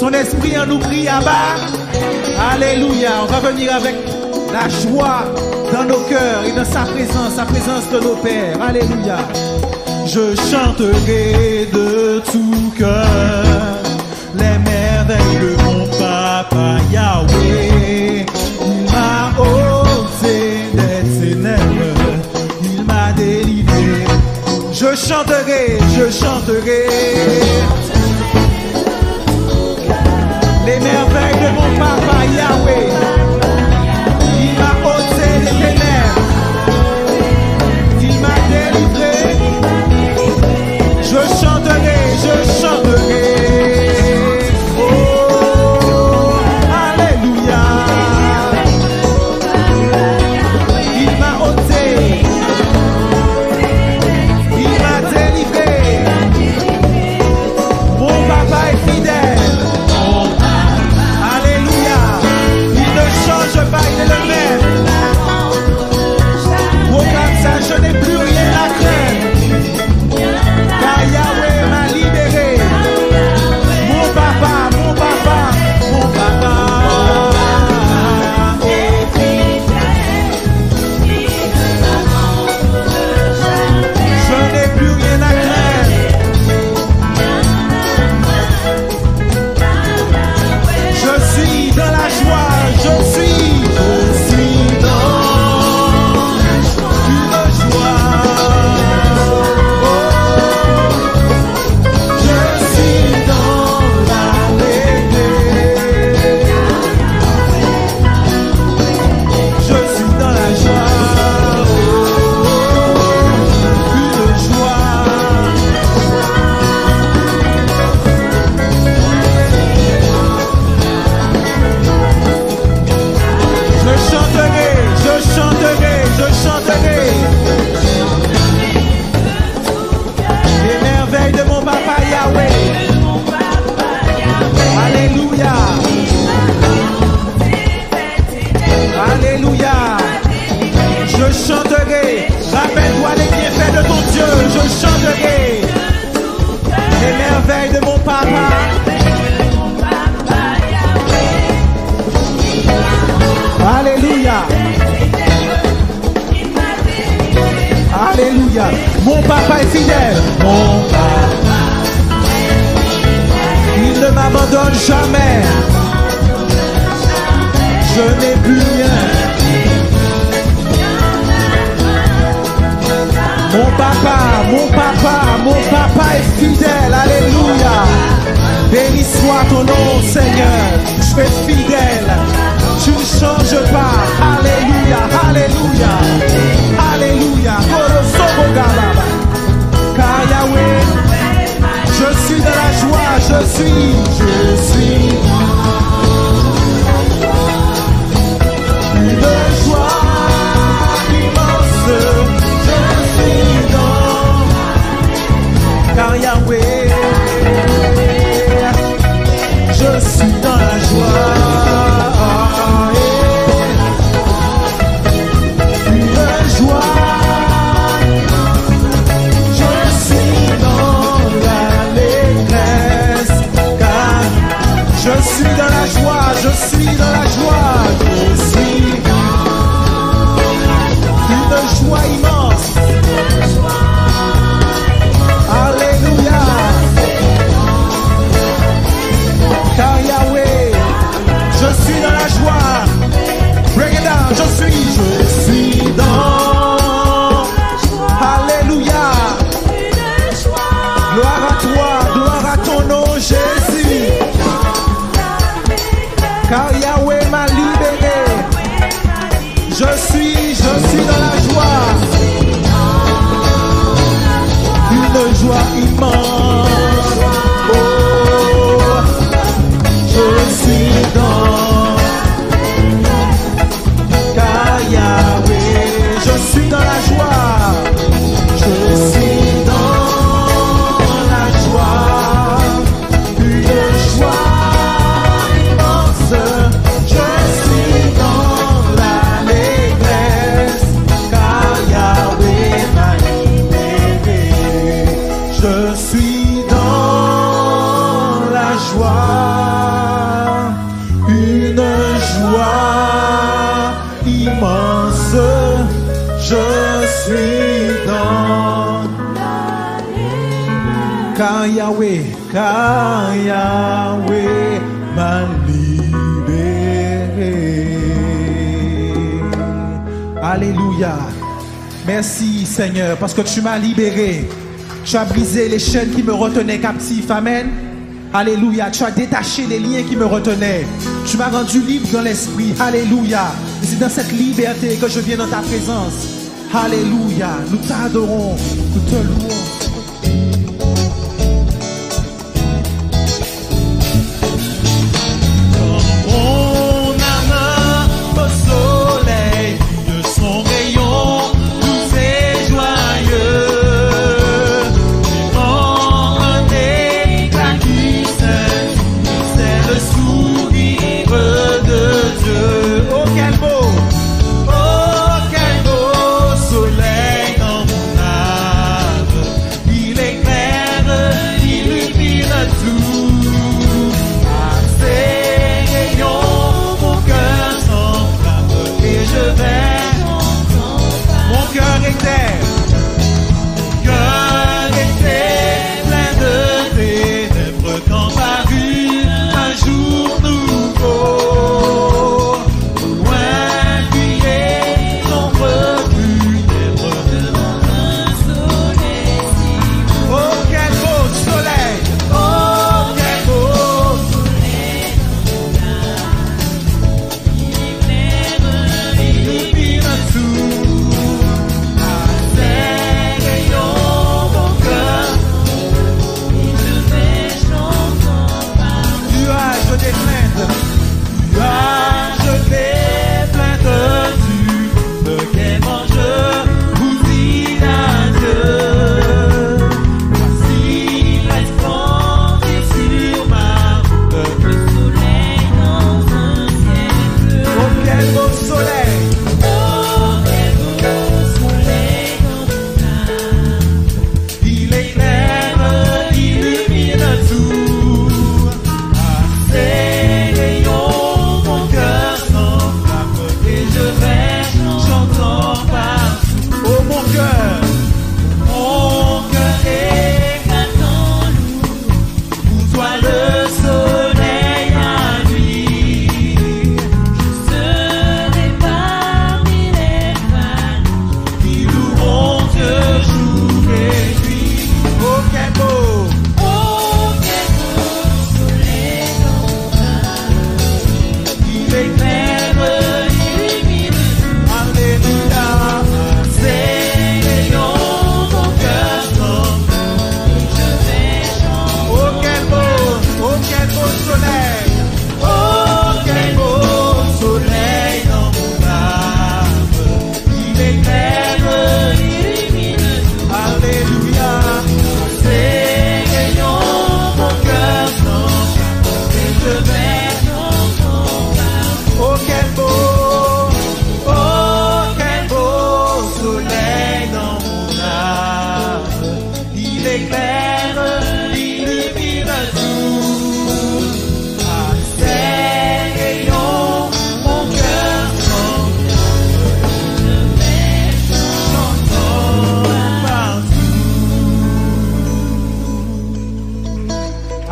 Son esprit en nous crie à bas. Alléluia. On va venir avec la joie dans nos cœurs et dans sa présence de nos pères. Alléluia. Je chanterai de tout cœur les merveilles de mon papa Yahweh. Il m'a ôté des ténèbres, il m'a délivré. Je chanterai les merveilles de mon papa Yahweh. Il m'a ôté des ténèbres, il m'a délivré. Je chanterai. Oh, alléluia. Il m'a ôté, il m'a délivré. Mon papa est fidèle. Alléluia. Il ne change pas, il est le même. Oh, comme ça, je n'ai plus rien à craindre. Car Yahweh m'a libéré. Mon papa. Je n'ai plus rien à craindre. Je suis dans la joie. Je suis dans une joie. Je chanterai les merveilles de mon papa Yahweh. Alléluia. Alléluia. Je chanterai. Rappelle-toi les bienfaits de ton Dieu. Je chanterai les merveilles de mon papa. Alléluia. Alléluia. Mon papa est fidèle. Mon papa. Il ne m'abandonne jamais. Je n'ai plus rien. Mon papa est fidèle. Alléluia. Béni soit ton nom, Seigneur. Tu es fidèle. Tu ne changes pas. Alléluia. Alléluia. Alléluia. Car Yahweh, je suis dans la joie. Je suis. Une joie immense. Je suis dans. Car Yahweh, je suis dans la joie. car Yahweh m'a libéré. Alléluia. Merci Seigneur, parce que tu m'as libéré. Tu as brisé les chaînes qui me retenaient captif. Amen. Alléluia. Tu as détaché les liens qui me retenaient. Tu m'as rendu libre dans l'esprit. Alléluia. Et c'est dans cette liberté que je viens dans ta présence. Alléluia. Nous t'adorons. Nous te louons.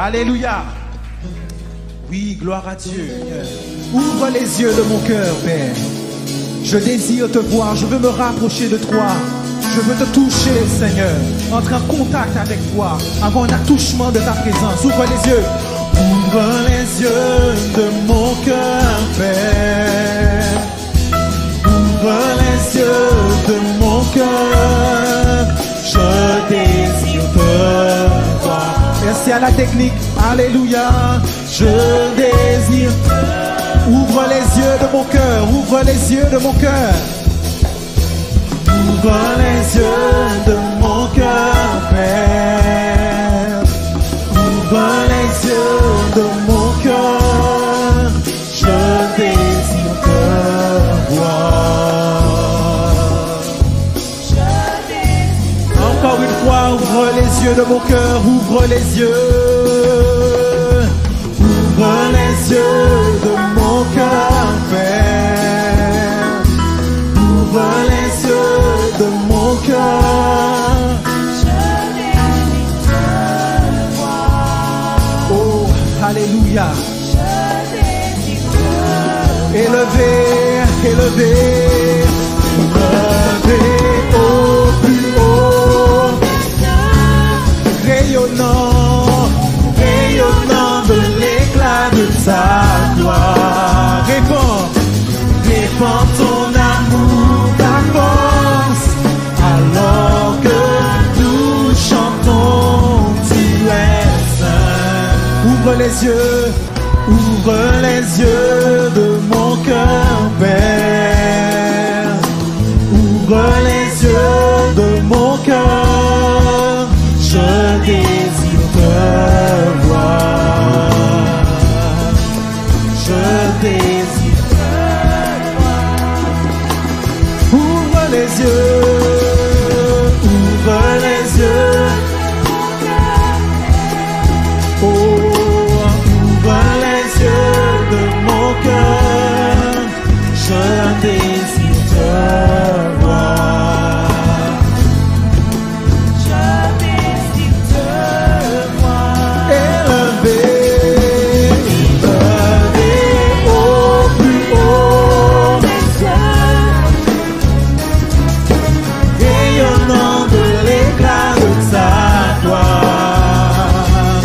Alléluia. Oui, gloire à Dieu. Ouvre les yeux de mon cœur, Père. Je désire te voir, je veux me rapprocher de toi. Je veux te toucher, Seigneur. Entrer en contact avec toi, avoir un attouchement de ta présence. Ouvre les yeux. Ouvre les yeux de mon cœur, Père. Ouvre les yeux de mon cœur. Je désire te voir. Merci à la technique. Alléluia. Je désire. Ouvre les yeux de mon cœur. Ouvre les yeux de mon cœur. Ouvre les yeux de mon cœur, Père. Ouvre les yeux de mon cœur. Je désire te voir. Encore une fois, ouvre les yeux de mon cœur. Ouvre les yeux. Ouvre les yeux de mon cœur, Père. Ouvre les yeux de mon cœur. Je désire te élevé, élevé, élevé au plus haut, rayonnant, rayonnant de l'éclat de ta gloire. Répands, répands ton amour, ta force, alors que nous chantons, tu es saint. Ouvre les yeux de mon cœur, Père. Ouvre les yeux de mon cœur, je désire te voir. Je désire te voir. Ouvre les yeux, ouvre les yeux. Oh, ouvre les yeux de mon cœur, je désire te voir. Je désire te voir. Élevé, élevé au plus haut des cieux, rayonnant de l'éclat de ta gloire.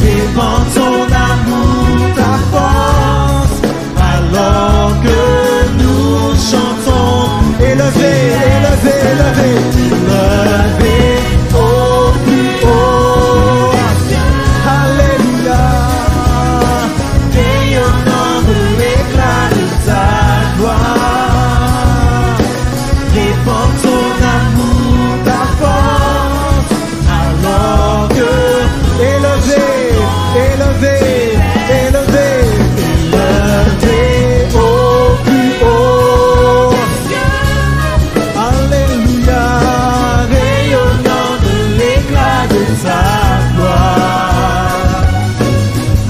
Répands ton amour, ta force, alors que nous chantons. Élevé, élevé, élevé, élevé au plus haut. Alléluia. Rayonnant de l'éclat de ta gloire. Répands ton amour, ta force, alors que élevé, élevé, élevé, élevé au plus haut. Alléluia, rayonnant de l'éclat de ta gloire.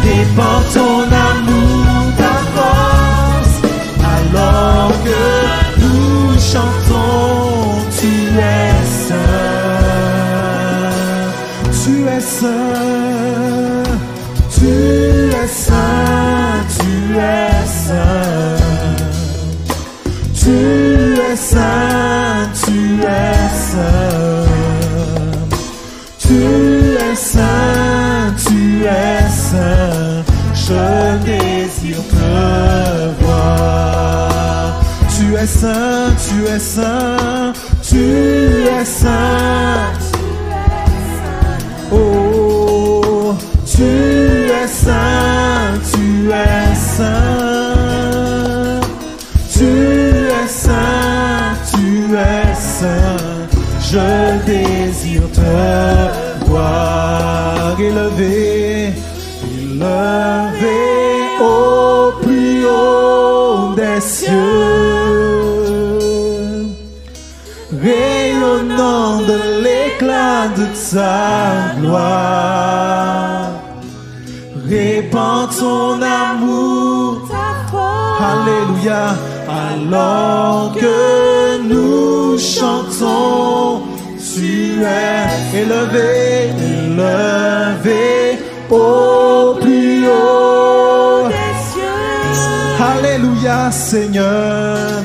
Répands ton amour, ta force, alors que nous chantons, tu es saint, tu es saint, tu es saint, tu es saint, tu es saint, tu es saint, tu es saint, tu es saint, je désire te voir. Tu es saint, tu es saint, tu es saint. Oh, tu es saint, tu es saint, tu es saint, tu es saint, je désire te voir. Élevé, élevé au plus haut des cieux, rayonnant de l'éclat de ta gloire. Répands ton amour, ta force. Alléluia. Alors que nous chantons, tu es élevé, élevé au plus haut des cieux. Alléluia, Seigneur.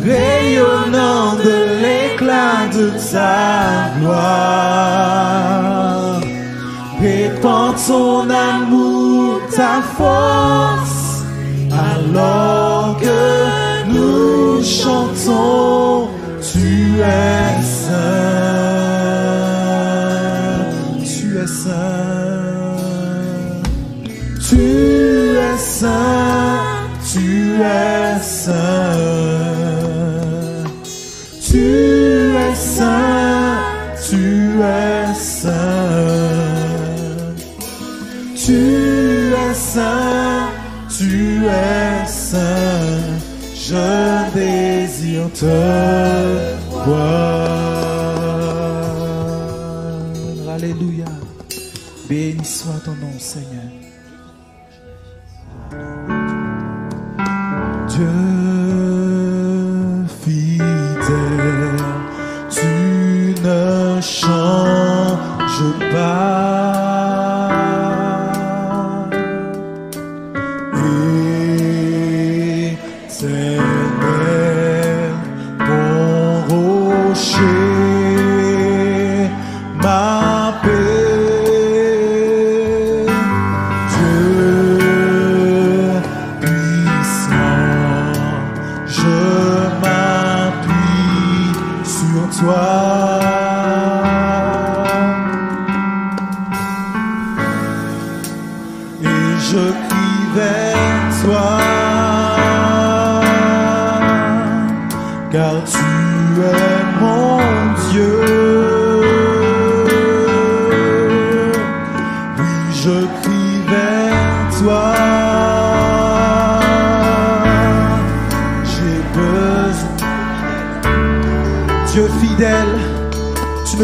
Rayonnant de l'éclat de ta gloire. Répands ton amour, ta force, alors que nous chantons, tu es saint, tu es saint, tu es saint, tu es saint. Tu es saint, tu es saint, tu es saint, tu es saint, je désire te voir. Alléluia, béni soit ton nom, Seigneur. Dieu fidèle, tu ne changes pas, et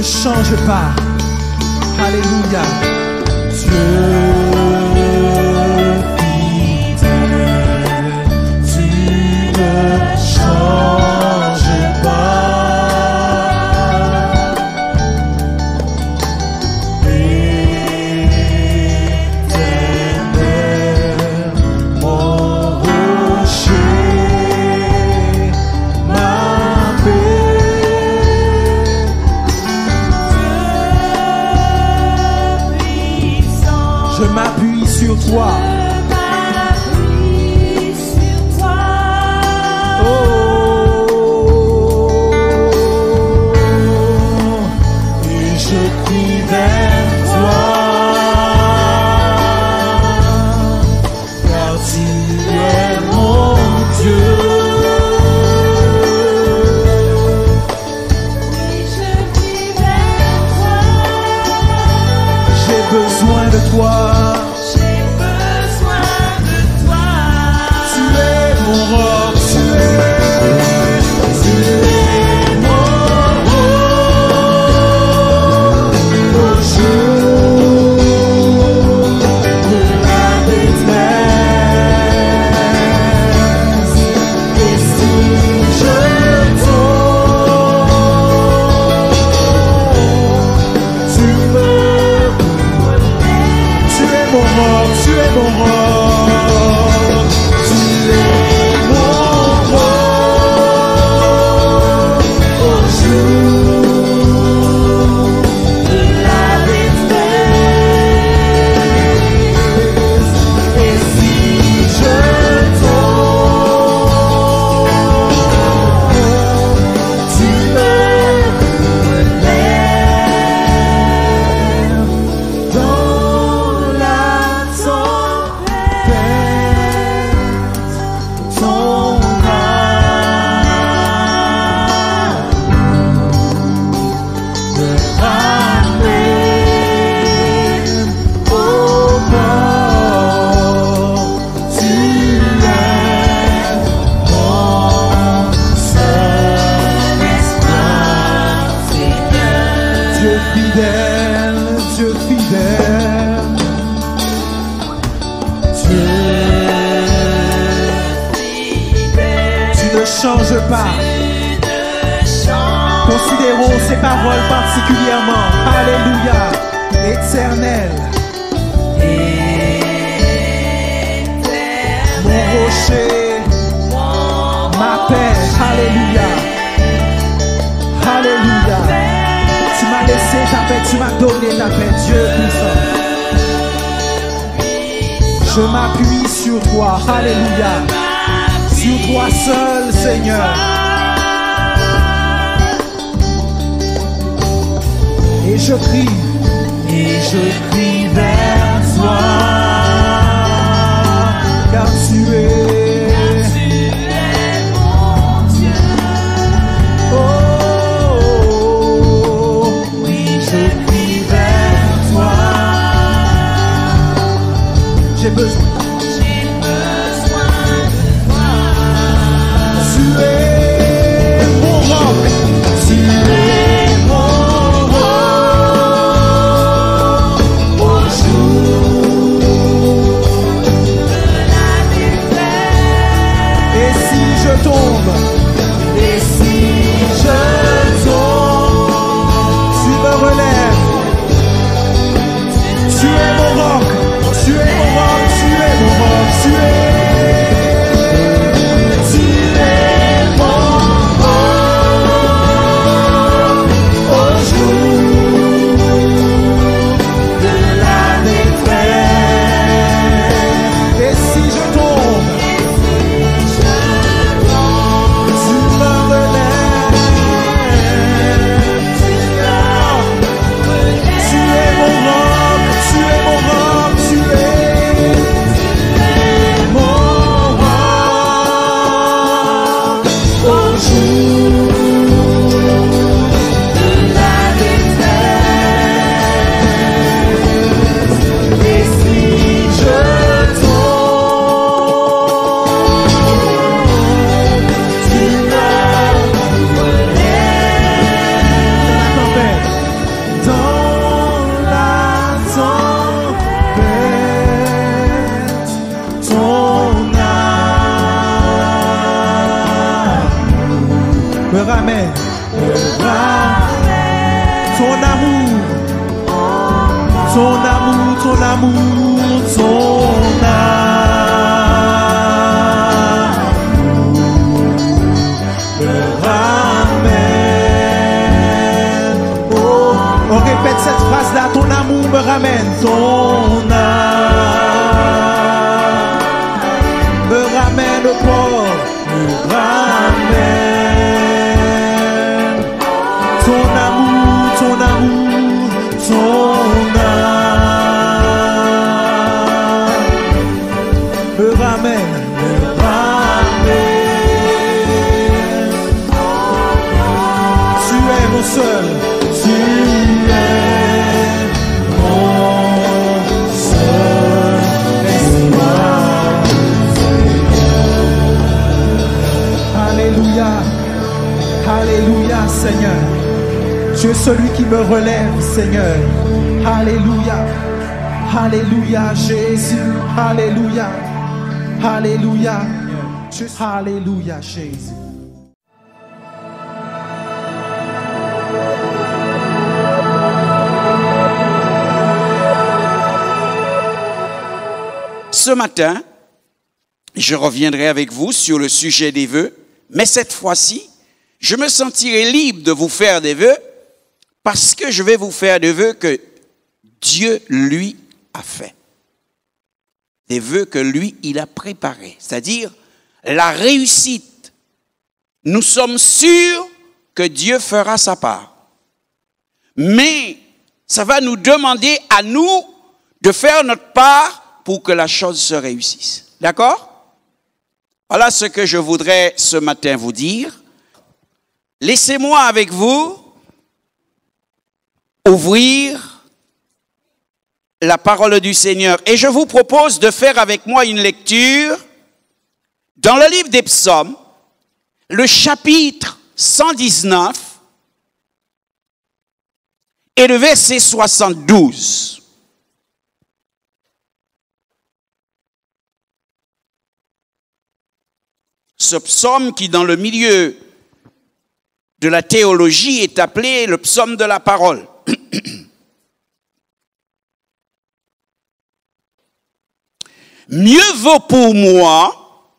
change pas. Alléluia. Dieu fidèle, tu ne changes pas. Éternel, mon rocher, ma paix. Je m'appuie sur toi. Oh, et je crie vers toi, car tu es mon Dieu. J'ai besoin de toi. Tu es mon roc, tu es mon roc. Au jour de la détresse, et si je tombe, tu es mon roc, tu es mon roc. Dieu fidèle, tu ne changes pas. Considérons ces paroles particulièrement. Alléluia, éternel, mon rocher, ma paix. Alléluia, alléluia. Tu m'as laissé ta paix, tu m'as donné ta paix, Dieu puissant. Je m'appuie sur toi, alléluia. Sur toi seul, Seigneur. Et je crie vers toi, car tu es mon Dieu. Oh, oui, je crie vers toi. J'ai besoin de toi. Tu es mon roc, tu es mon roc. Oh, je ton amour, ton amour, ton amour me ramène. Oh, on répète cette phrase-là, ton amour me ramène, ton âme me ramène au port, me ramène. Ton amour, ton amour, ton âme me ramène, me ramène. Tu es mon seul, tu es mon seul espoir. Alléluia, alléluia Seigneur. Tu es celui qui me relève, Seigneur. Alléluia. Alléluia, Jésus. Alléluia. Alléluia. Alléluia, Jésus. Ce matin, je reviendrai avec vous sur le sujet des vœux, mais cette fois-ci, je me sentirai libre de vous faire des vœux parce que je vais vous faire des vœux que Dieu, lui, a fait. Des vœux que lui, il a préparés. C'est-à-dire la réussite. Nous sommes sûrs que Dieu fera sa part. Mais ça va nous demander à nous de faire notre part pour que la chose se réussisse. D'accord? Voilà ce que je voudrais ce matin vous dire. Laissez-moi avec vous ouvrir la parole du Seigneur. Et je vous propose de faire avec moi une lecture dans le livre des Psaumes, le chapitre 119 et le verset 72. Ce psaume qui, dans le milieu de la théologie, est appelé le psaume de la parole. Mieux vaut pour moi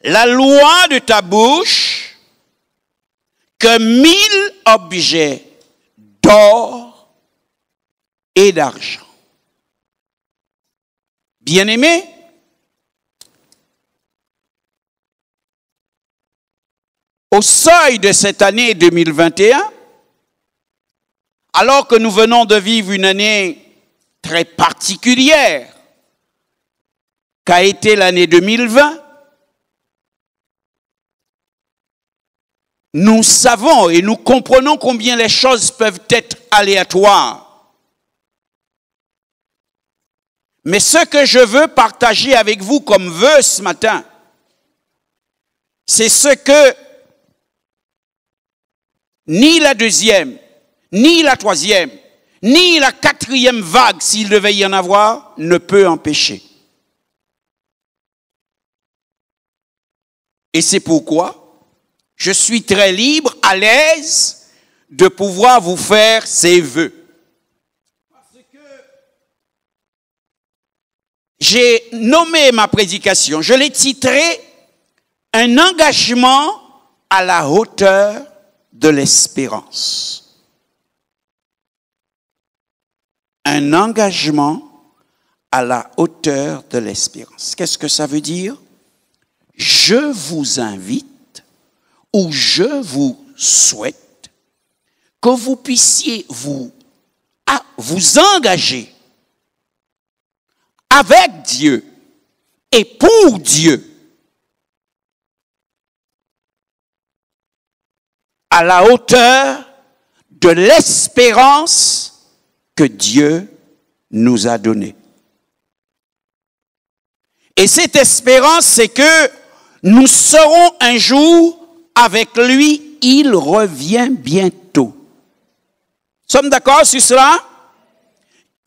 la loi de ta bouche que 1000 objets d'or et d'argent. Bien-aimés, au seuil de cette année 2021, alors que nous venons de vivre une année très particulière, qu'a été l'année 2020, nous savons et nous comprenons combien les choses peuvent être aléatoires. Mais ce que je veux partager avec vous comme vœu ce matin, c'est ce que ni la deuxième, ni la troisième, ni la quatrième vague, s'il devait y en avoir, ne peut empêcher. Et c'est pourquoi je suis très libre, à l'aise, de pouvoir vous faire ces vœux. Parce que j'ai nommé ma prédication, je l'ai titrée « Un engagement à la hauteur de l'espérance ». Un engagement à la hauteur de l'espérance. Qu'est-ce que ça veut dire? Je vous invite ou je vous souhaite que vous puissiez vous engager avec Dieu et pour Dieu à la hauteur de l'espérance que Dieu nous a donnée. Et cette espérance, c'est que nous serons un jour avec lui, il revient bientôt. Sommes d'accord sur cela?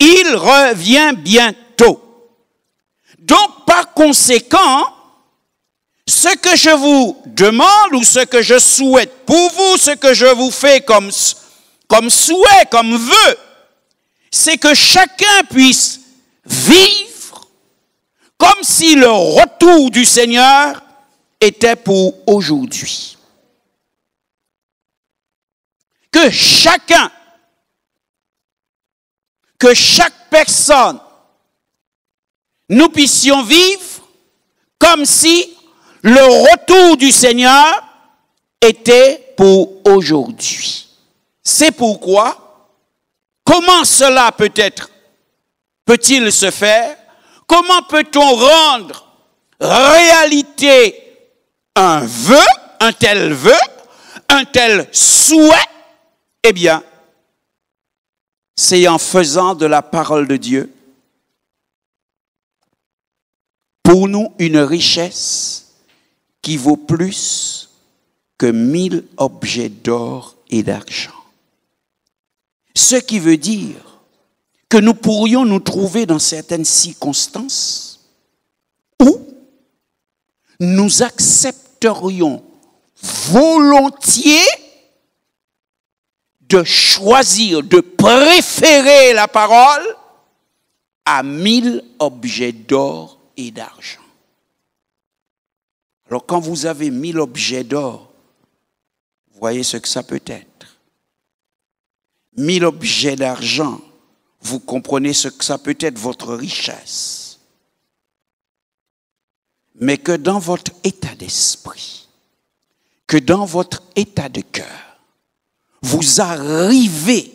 Il revient bientôt. Donc, par conséquent, ce que je vous demande ou ce que je souhaite pour vous, ce que je vous fais comme souhait, comme vœu, c'est que chacun puisse vivre comme si le retour du Seigneur était pour aujourd'hui. Que chacun, que chaque personne, nous puissions vivre comme si le retour du Seigneur était pour aujourd'hui. C'est pourquoi, comment cela peut-il se faire? Comment peut-on rendre réalité un vœu, un tel souhait? Eh bien, c'est en faisant de la parole de Dieu pour nous une richesse qui vaut plus que 1000 objets d'or et d'argent. Ce qui veut dire que nous pourrions nous trouver dans certaines circonstances où nous accepterions volontiers de choisir, de préférer la parole à 1000 objets d'or et d'argent. Alors quand vous avez 1000 objets d'or, vous voyez ce que ça peut être. 1000 objets d'argent, vous comprenez ce que ça peut être, votre richesse. Mais que dans votre état d'esprit, que dans votre état de cœur, vous arrivez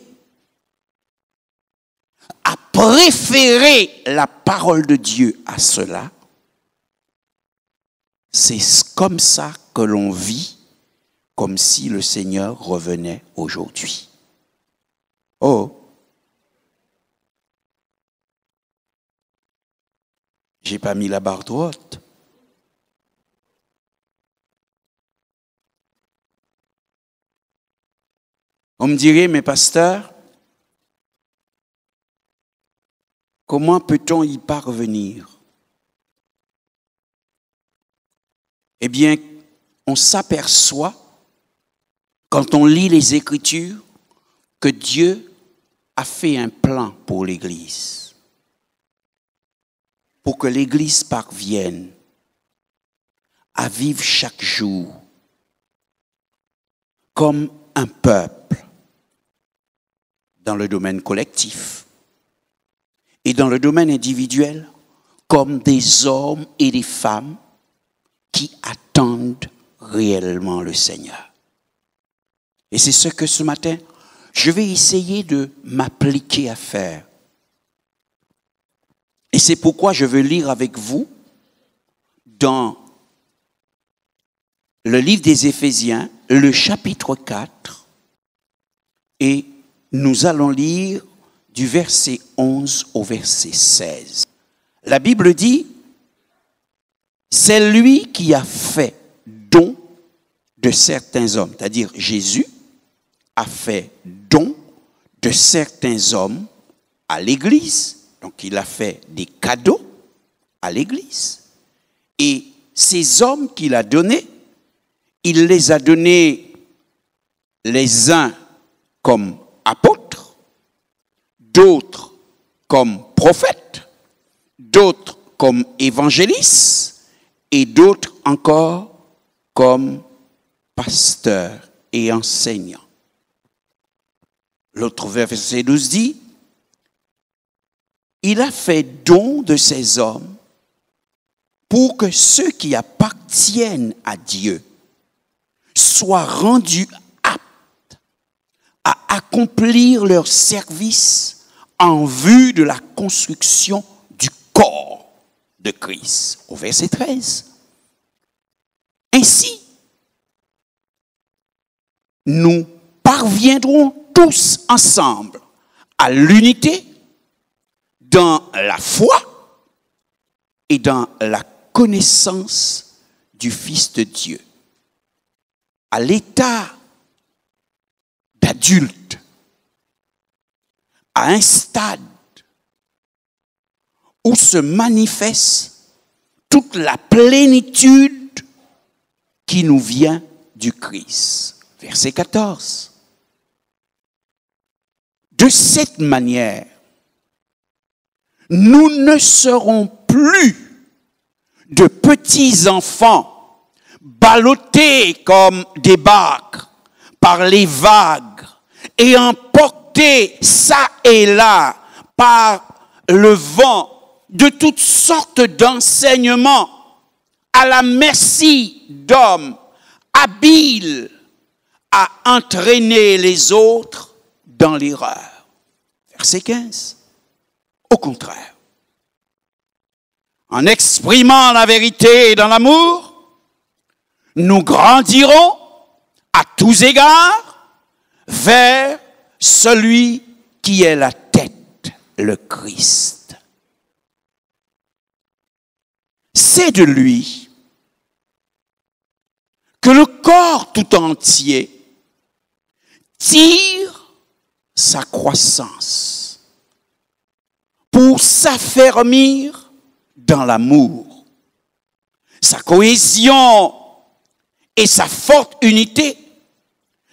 à préférer la parole de Dieu à cela, c'est comme ça que l'on vit, comme si le Seigneur revenait aujourd'hui. Oh! J'ai pas mis la barre trop haute. On me dirait, mais pasteur, comment peut-on y parvenir? Eh bien, on s'aperçoit, quand on lit les Écritures, que Dieu a fait un plan pour l'Église. Pour que l'Église parvienne à vivre chaque jour comme un peuple dans le domaine collectif et dans le domaine individuel comme des hommes et des femmes qui attendent réellement le Seigneur. Et c'est ce que ce matin, je vais essayer de m'appliquer à faire. Et c'est pourquoi je veux lire avec vous dans le livre des Éphésiens, le chapitre 4, et nous allons lire du verset 11 au verset 16. La Bible dit, c'est lui qui a fait don de certains hommes, c'est-à-dire Jésus a fait don de certains hommes à l'Église. Donc il a fait des cadeaux à l'Église. Et ces hommes qu'il a donnés, il les a donnés les uns comme apôtres, d'autres comme prophètes, d'autres comme évangélistes et d'autres encore comme pasteurs et enseignants. L'autre verset 12 dit, il a fait don de ces hommes pour que ceux qui appartiennent à Dieu soient rendus aptes à accomplir leur service en vue de la construction du corps de Christ. Au verset 13. Ainsi, nous parviendrons tous ensemble à l'unité dans la foi et dans la connaissance du Fils de Dieu, à l'état d'adulte, à un stade où se manifeste toute la plénitude qui nous vient du Christ. Verset 14. De cette manière, nous ne serons plus de petits enfants ballottés comme des barques par les vagues et emportés ça et là par le vent de toutes sortes d'enseignements à la merci d'hommes habiles à entraîner les autres dans l'erreur. Verset 15. Au contraire, en exprimant la vérité dans l'amour, nous grandirons à tous égards vers celui qui est la tête, le Christ. C'est de lui que le corps tout entier tire sa croissance pour s'affermir dans l'amour. Sa cohésion et sa forte unité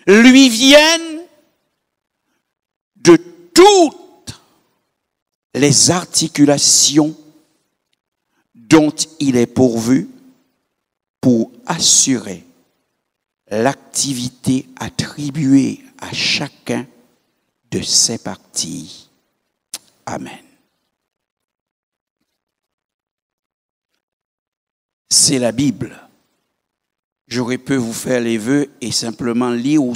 lui viennent de toutes les articulations dont il est pourvu pour assurer l'activité attribuée à chacun de ses parties. Amen. C'est la Bible. J'aurais pu vous faire les vœux et simplement lire ou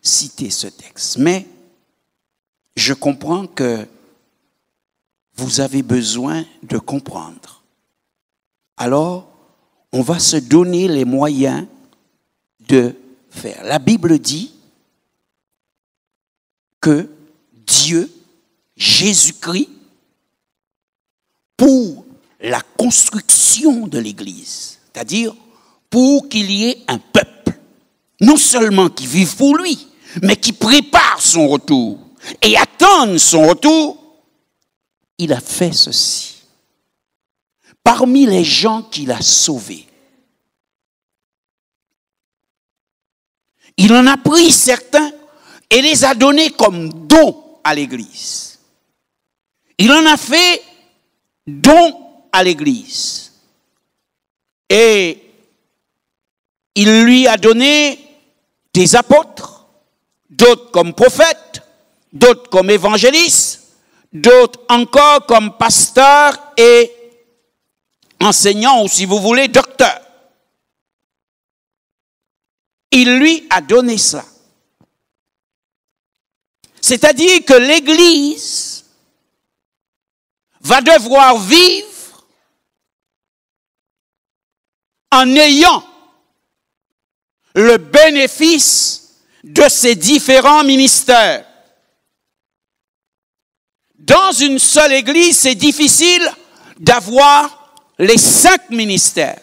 citer ce texte. Mais je comprends que vous avez besoin de comprendre. Alors, on va se donner les moyens de faire. La Bible dit que Dieu, Jésus-Christ, pour la construction de l'Église, c'est-à-dire pour qu'il y ait un peuple, non seulement qui vive pour lui, mais qui prépare son retour et attend son retour, il a fait ceci. Parmi les gens qu'il a sauvés, il en a pris certains et les a donnés comme dons à l'Église. Il en a fait don à l'Église. Et il lui a donné des apôtres, d'autres comme prophètes, d'autres comme évangélistes, d'autres encore comme pasteurs et enseignants, ou si vous voulez, docteurs. Il lui a donné ça. C'est-à-dire que l'Église va devoir vivre en ayant le bénéfice de ces différents ministères. Dans une seule Église, c'est difficile d'avoir les 5 ministères.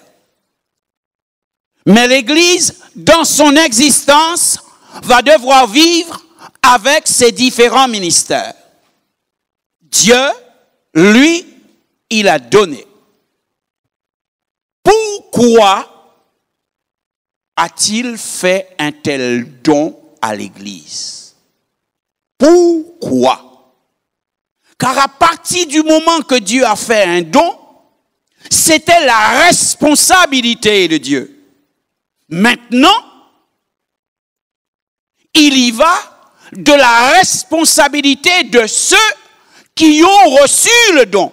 Mais l'Église, dans son existence, va devoir vivre avec ses différents ministères. Dieu, lui, il a donné. Pourquoi a-t-il fait un tel don à l'Église? Pourquoi? Car à partir du moment que Dieu a fait un don, c'était la responsabilité de Dieu. Maintenant, il y va de la responsabilité de ceux qui ont reçu le don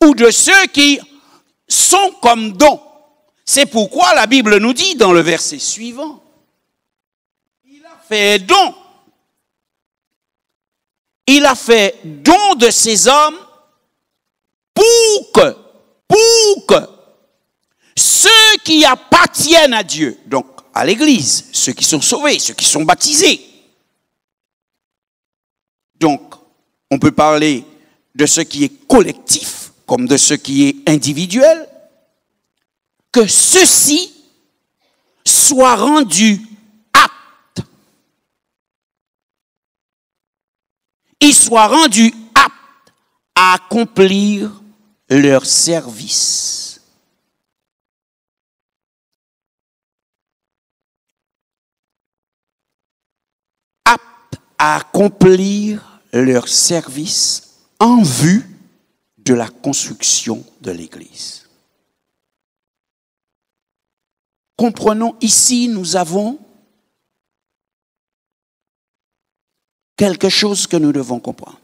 ou de ceux qui sont comme don. C'est pourquoi la Bible nous dit dans le verset suivant, il a fait don. Il a fait don de ces hommes pour que ceux qui appartiennent à Dieu, donc à l'Église, ceux qui sont sauvés, ceux qui sont baptisés. Donc, on peut parler de ce qui est collectif comme de ce qui est individuel, que ceux-ci soient rendus aptes. Ils soient rendus aptes à accomplir leur service. Aptes à accomplir leur service en vue de la construction de l'Église. Comprenons, ici, nous avons quelque chose que nous devons comprendre.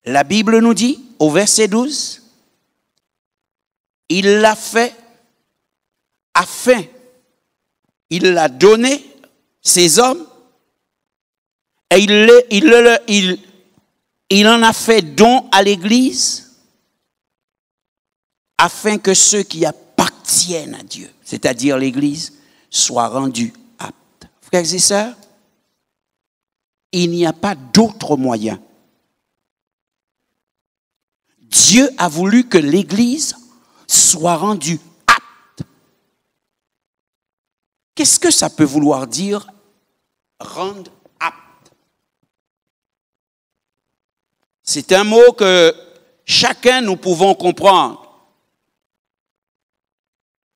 La Bible nous dit, au verset 12, il l'a fait afin, il l'a donné, ces hommes, et il en a fait don à l'Église, afin que ceux qui appartiennent à Dieu, c'est-à-dire l'Église, soient rendus aptes. Frères et sœurs, il n'y a pas d'autre moyen. Dieu a voulu que l'Église soit rendue apte. Qu'est-ce que ça peut vouloir dire, rendre apte? C'est un mot que chacun nous pouvons comprendre.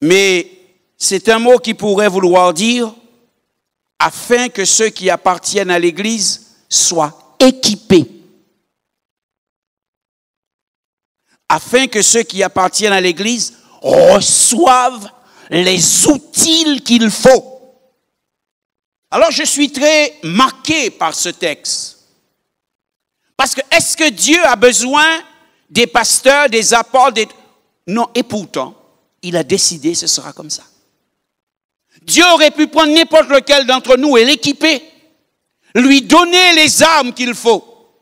Mais c'est un mot qui pourrait vouloir dire afin que ceux qui appartiennent à l'Église soient équipés. Afin que ceux qui appartiennent à l'Église reçoivent les outils qu'il faut. Alors je suis très marqué par ce texte. Parce que est-ce que Dieu a besoin des pasteurs, des apôtres, Non, et pourtant, il a décidé ce sera comme ça. Dieu aurait pu prendre n'importe lequel d'entre nous et l'équiper, lui donner les armes qu'il faut,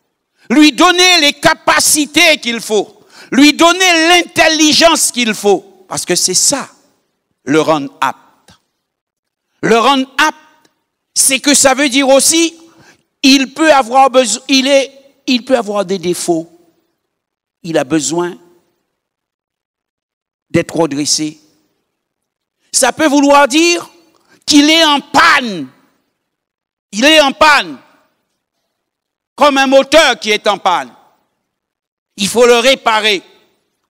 lui donner les capacités qu'il faut, lui donner l'intelligence qu'il faut, parce que c'est ça, le rendre apte. Le rendre apte, c'est que ça veut dire aussi, il peut avoir besoin, il peut avoir des défauts, il a besoin d'être redressé. Ça peut vouloir dire qu'il est en panne. Il est en panne. Comme un moteur qui est en panne. Il faut le réparer.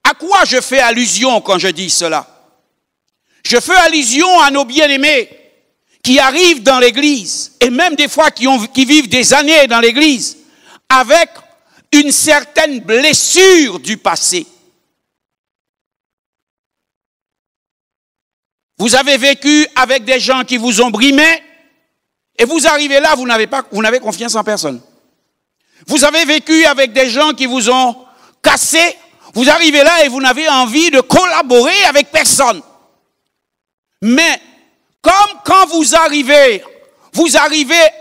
À quoi je fais allusion quand je dis cela? Je fais allusion à nos bien-aimés qui arrivent dans l'église, et même des fois qui vivent des années dans l'église, avec une certaine blessure du passé. Vous avez vécu avec des gens qui vous ont brimé, et vous arrivez là, vous n'avez confiance en personne. Vous avez vécu avec des gens qui vous ont cassé, vous arrivez là et vous n'avez envie de collaborer avec personne. Mais, comme quand vous arrivez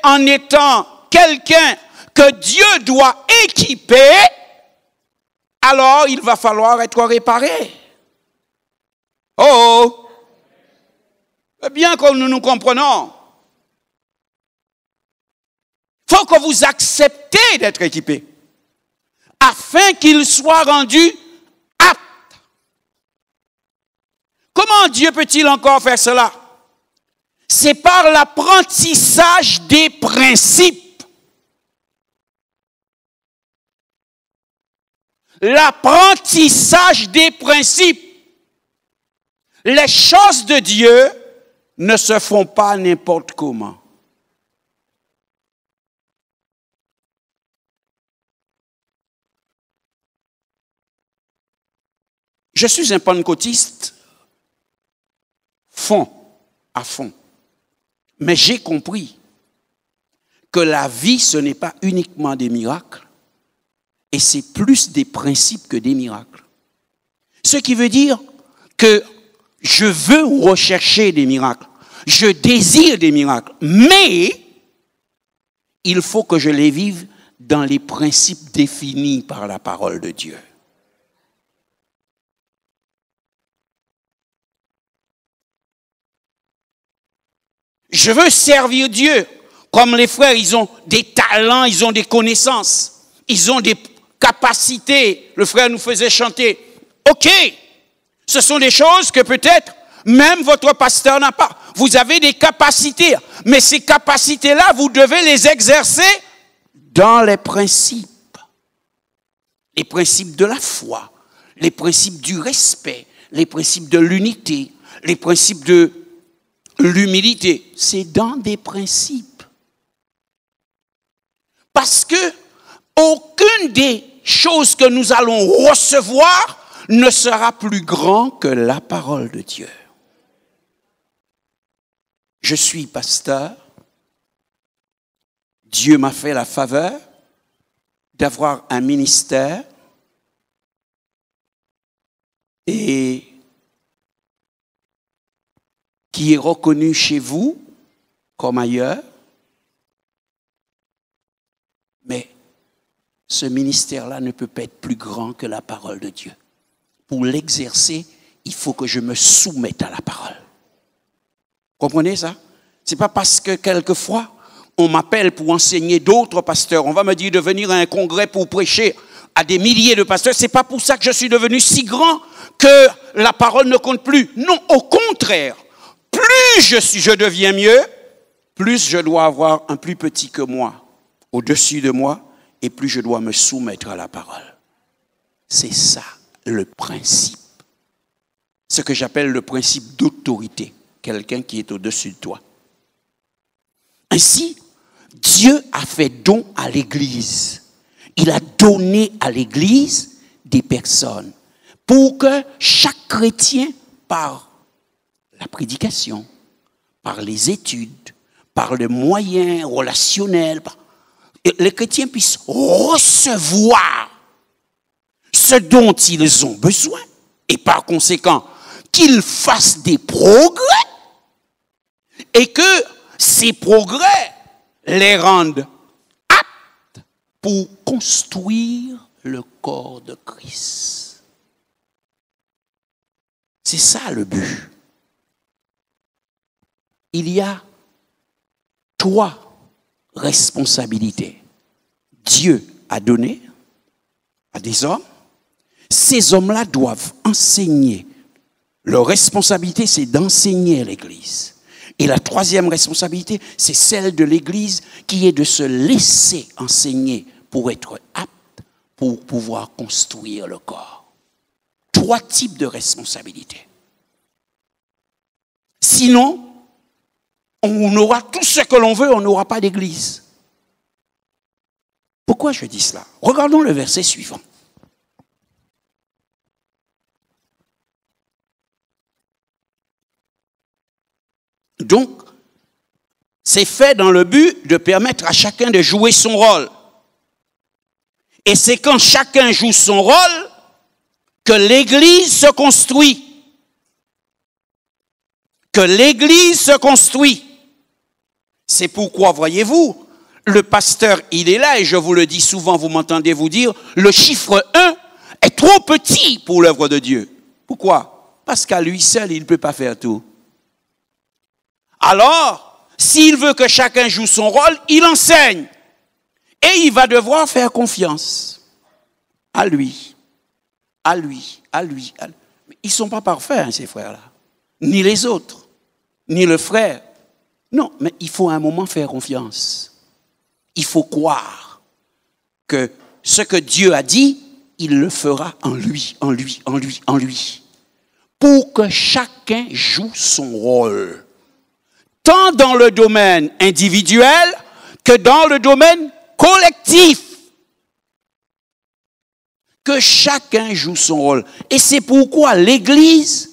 en étant quelqu'un que Dieu doit équiper, alors il va falloir être réparé. Oh! Bien que nous nous comprenons, il faut que vous acceptez d'être équipé afin qu'il soit rendu apte. Comment Dieu peut-il encore faire cela? C'est par l'apprentissage des principes. L'apprentissage des principes. Les choses de Dieu ne se font pas n'importe comment. Je suis un pentecôtiste à fond. Mais j'ai compris que la vie, ce n'est pas uniquement des miracles, et c'est plus des principes que des miracles. Ce qui veut dire que je veux rechercher des miracles, je désire des miracles, mais il faut que je les vive dans les principes définis par la parole de Dieu. Je veux servir Dieu. Comme les frères, ils ont des talents, ils ont des connaissances, ils ont des capacités. Le frère nous faisait chanter. OK, ce sont des choses que peut-être même votre pasteur n'a pas. Vous avez des capacités, mais ces capacités-là, vous devez les exercer dans les principes. Les principes de la foi, les principes du respect, les principes de l'unité, les principes de l'humilité. C'est dans des principes. Parce que aucune des choses que nous allons recevoir ne sera plus grand que la parole de Dieu. Je suis pasteur. Dieu m'a fait la faveur d'avoir un ministère et qui est reconnu chez vous comme ailleurs. Mais ce ministère-là ne peut pas être plus grand que la parole de Dieu. Pour l'exercer, il faut que je me soumette à la parole. Comprenez ça? Ce n'est pas parce que quelquefois, on m'appelle pour enseigner d'autres pasteurs. On va me dire de venir à un congrès pour prêcher à des milliers de pasteurs. Ce n'est pas pour ça que je suis devenu si grand que la parole ne compte plus. Non, au contraire. Plus je deviens mieux, plus je dois avoir un plus petit que moi au-dessus de moi et plus je dois me soumettre à la parole. C'est ça le principe. Ce que j'appelle le principe d'autorité. Quelqu'un qui est au-dessus de toi. Ainsi, Dieu a fait don à l'Église. Il a donné à l'Église des personnes pour que chaque chrétien, par la prédication, par les études, par le moyen relationnel, les chrétiens puissent recevoir ce dont ils ont besoin et par conséquent qu'ils fassent des progrès et que ces progrès les rendent aptes pour construire le corps de Christ. C'est ça le but. Il y a 3 responsabilités. Dieu a donné à des hommes. Ces hommes-là doivent enseigner. Leur responsabilité, c'est d'enseigner à l'Église. Et la 3e responsabilité, c'est celle de l'Église qui est de se laisser enseigner pour être apte pour pouvoir construire le corps. 3 types de responsabilités. Sinon, on aura tout ce que l'on veut, on n'aura pas d'Église. Pourquoi je dis cela? Regardons le verset suivant. Donc, c'est fait dans le but de permettre à chacun de jouer son rôle. Et c'est quand chacun joue son rôle que l'Église se construit. Que l'Église se construit. C'est pourquoi, voyez-vous, le pasteur, il est là, et je vous le dis souvent, vous m'entendez vous dire, le chiffre 1 est trop petit pour l'œuvre de Dieu. Pourquoi? Parce qu'à lui seul, il ne peut pas faire tout. Alors, s'il veut que chacun joue son rôle, il enseigne. Et il va devoir faire confiance à lui, à lui, à lui. Mais ils ne sont pas parfaits, ces frères-là. Ni les autres, ni le frère. Non, mais il faut à un moment faire confiance. Il faut croire que ce que Dieu a dit, il le fera en lui, en lui, en lui, en lui. Pour que chacun joue son rôle. Tant dans le domaine individuel que dans le domaine collectif. Que chacun joue son rôle. Et c'est pourquoi l'Église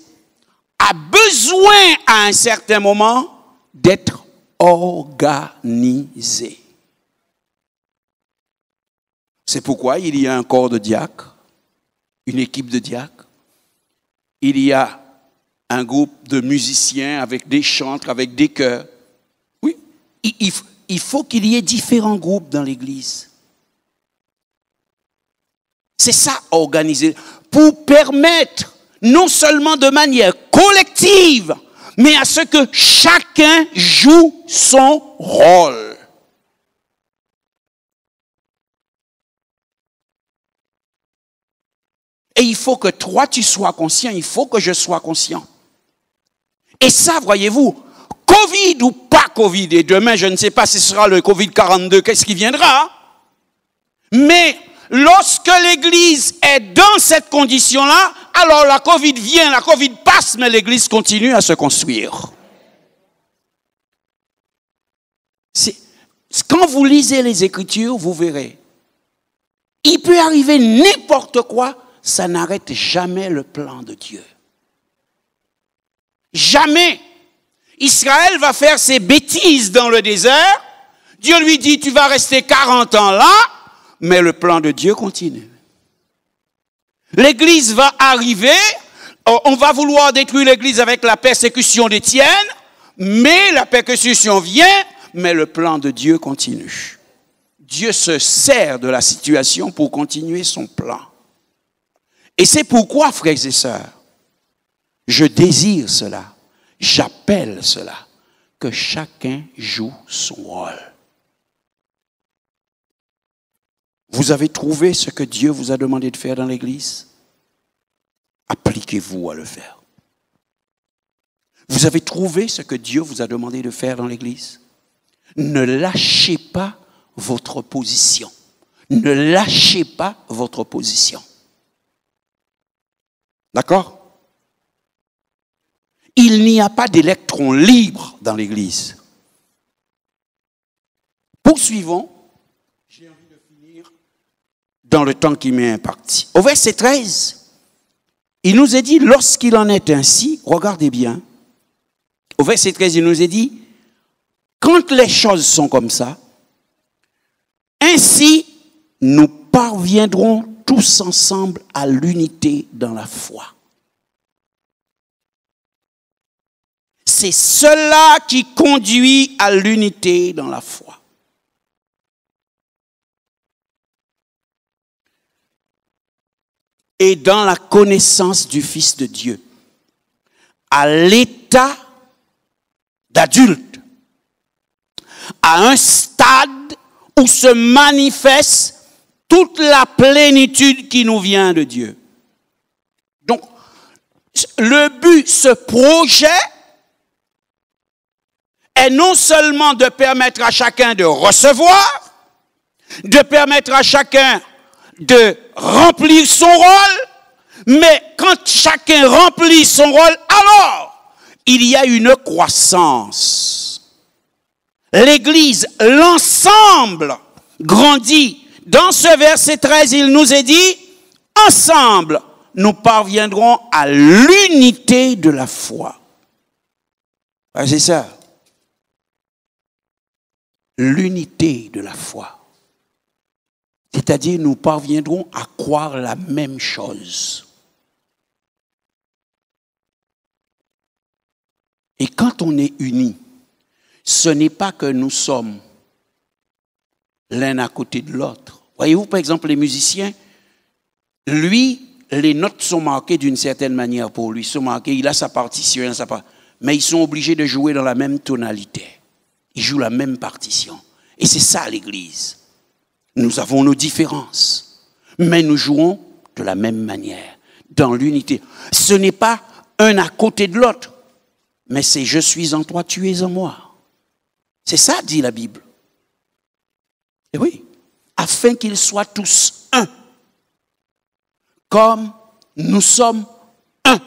a besoin à un certain moment d'être organisée. C'est pourquoi il y a un corps de diacres, une équipe de diacres. Il y a un groupe de musiciens avec des chantres, avec des chœurs. Oui, il faut qu'il y ait différents groupes dans l'Église. C'est ça, organiser, pour permettre, non seulement de manière collective, mais à ce que chacun joue son rôle. Et il faut que toi, tu sois conscient, il faut que je sois conscient. Et ça, voyez-vous, Covid ou pas Covid, et demain, je ne sais pas si ce sera le Covid-42, qu'est-ce qui viendra, mais lorsque l'Église est dans cette condition-là, alors la Covid vient, la Covid passe, mais l'Église continue à se construire. quand vous lisez les Écritures, vous verrez. Il peut arriver n'importe quoi, ça n'arrête jamais le plan de Dieu. Jamais. Israël va faire ses bêtises dans le désert. Dieu lui dit, tu vas rester 40 ans là, mais le plan de Dieu continue. L'Église va arriver, on va vouloir détruire l'Église avec la persécution d'Étienne, mais la persécution vient, mais le plan de Dieu continue. Dieu se sert de la situation pour continuer son plan. Et c'est pourquoi, frères et sœurs, je désire cela, j'appelle cela, que chacun joue son rôle. Vous avez trouvé ce que Dieu vous a demandé de faire dans l'Église? Appliquez-vous à le faire. Vous avez trouvé ce que Dieu vous a demandé de faire dans l'Église? Ne lâchez pas votre position. Ne lâchez pas votre position. D'accord? Il n'y a pas d'électrons libres dans l'Église. Poursuivons. J'ai envie de finir dans le temps qui m'est imparti. Au verset 13, il nous est dit, lorsqu'il en est ainsi, regardez bien, au verset 13, il nous est dit, quand les choses sont comme ça, ainsi nous parviendrons tous ensemble à l'unité dans la foi. C'est cela qui conduit à l'unité dans la foi. Et dans la connaissance du Fils de Dieu, à l'état d'adulte, à un stade où se manifeste toute la plénitude qui nous vient de Dieu. Donc, le but, ce projet, est non seulement de permettre à chacun de recevoir, de permettre à chacun de remplir son rôle, mais quand chacun remplit son rôle, alors il y a une croissance. L'Église, l'ensemble, grandit. Dans ce verset 13, il nous est dit, ensemble, nous parviendrons à l'unité de la foi. C'est ça. L'unité de la foi. C'est-à-dire, nous parviendrons à croire la même chose. Et quand on est unis, ce n'est pas que nous sommes l'un à côté de l'autre. Voyez-vous, par exemple, les musiciens, lui, les notes sont marquées d'une certaine manière pour lui. Ils sont marquées, il a sa partition, mais ils sont obligés de jouer dans la même tonalité. Ils jouent la même partition. Et c'est ça l'Église. Nous avons nos différences, mais nous jouons de la même manière, dans l'unité. Ce n'est pas un à côté de l'autre, mais c'est je suis en toi, tu es en moi. C'est ça, dit la Bible. Et oui, afin qu'ils soient tous un, comme nous sommes un.